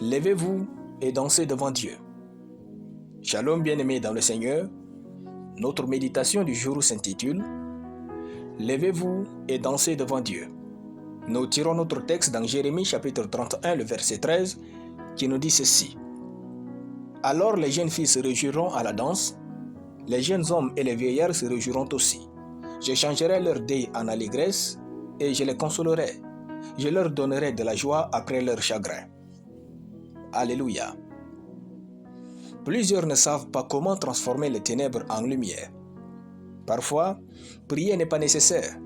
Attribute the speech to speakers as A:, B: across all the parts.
A: Levez-vous et dansez devant Dieu. Shalom bien-aimés dans le Seigneur, notre méditation du jour s'intitule « Levez-vous et dansez devant Dieu ». Nous tirons notre texte dans Jérémie chapitre 31, le verset 13, qui nous dit ceci. « Alors les jeunes filles se réjouiront à la danse, les jeunes hommes et les vieillards se réjouiront aussi. Je changerai leur deuil en allégresse et je les consolerai. Je leur donnerai de la joie après leur chagrin. » Alléluia. Plusieurs ne savent pas comment transformer les ténèbres en lumière. Parfois, prier n'est pas nécessaire.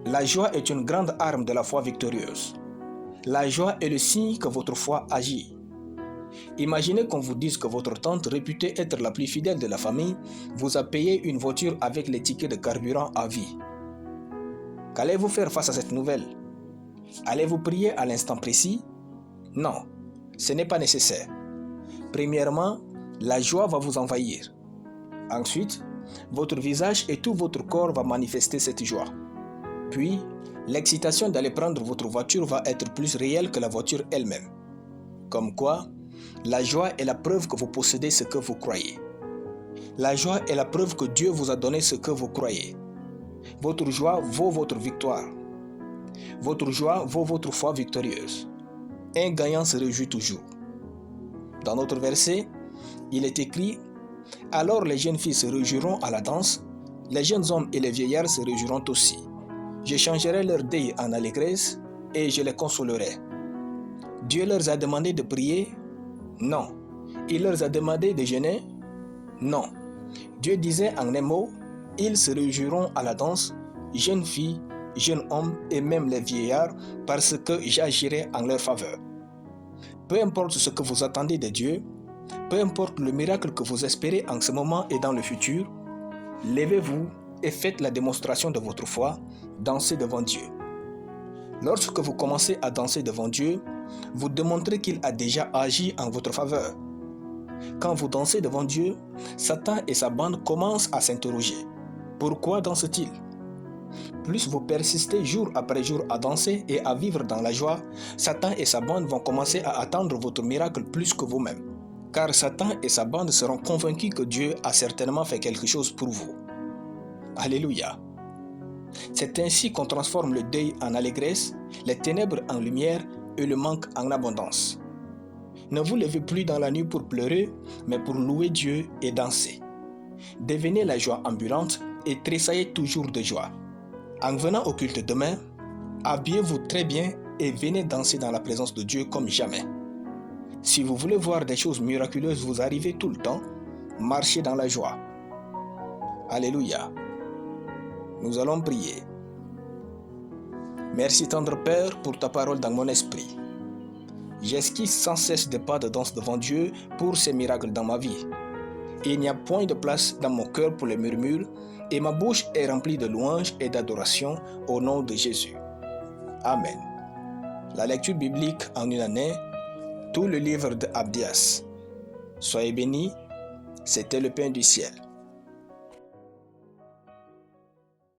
A: La joie est une grande arme de la foi victorieuse. La joie est le signe que votre foi agit. Imaginez qu'on vous dise que votre tante, réputée être la plus fidèle de la famille, vous a payé une voiture avec les tickets de carburant à vie. Qu'allez-vous faire face à cette nouvelle? Allez-vous prier à l'instant précis? Non, ce n'est pas nécessaire. Premièrement, la joie va vous envahir. Ensuite, votre visage et tout votre corps va manifester cette joie. Puis, l'excitation d'aller prendre votre voiture va être plus réelle que la voiture elle-même. Comme quoi, la joie est la preuve que vous possédez ce que vous croyez. La joie est la preuve que Dieu vous a donné ce que vous croyez. Votre joie vaut votre victoire. Votre joie vaut votre foi victorieuse. Un gagnant se réjouit toujours. Dans notre verset, il est écrit « Alors les jeunes filles se réjouiront à la danse, les jeunes hommes et les vieillards se réjouiront aussi. Je changerai leur deuil en allégresse et je les consolerai. » Dieu leur a demandé de prier? Non. Il leur a demandé de jeûner? Non. Dieu disait en un mot, ils se réjouiront à la danse, jeunes filles, jeunes hommes et même les vieillards, parce que j'agirai en leur faveur. Peu importe ce que vous attendez de Dieu, peu importe le miracle que vous espérez en ce moment et dans le futur, levez-vous et faites la démonstration de votre foi, dansez devant Dieu. Lorsque vous commencez à danser devant Dieu, vous démontrez qu'il a déjà agi en votre faveur. Quand vous dansez devant Dieu, Satan et sa bande commencent à s'interroger. Pourquoi dansent-ils? Plus vous persistez jour après jour à danser et à vivre dans la joie, Satan et sa bande vont commencer à attendre votre miracle plus que vous-même. Car Satan et sa bande seront convaincus que Dieu a certainement fait quelque chose pour vous. Alléluia. C'est ainsi qu'on transforme le deuil en allégresse, les ténèbres en lumière et le manque en abondance. Ne vous levez plus dans la nuit pour pleurer, mais pour louer Dieu et danser. Devenez la joie ambulante et tressaillez toujours de joie. En venant au culte demain, habillez-vous très bien et venez danser dans la présence de Dieu comme jamais. Si vous voulez voir des choses miraculeuses vous arriver tout le temps, marchez dans la joie. Alléluia. Nous allons prier. Merci tendre Père pour ta parole dans mon esprit. J'esquisse sans cesse des pas de danse devant Dieu pour ces miracles dans ma vie. Il n'y a point de place dans mon cœur pour les murmures et ma bouche est remplie de louanges et d'adoration au nom de Jésus. Amen. La lecture biblique en une année, tout le livre de Abdias. Soyez bénis, c'était le pain du ciel.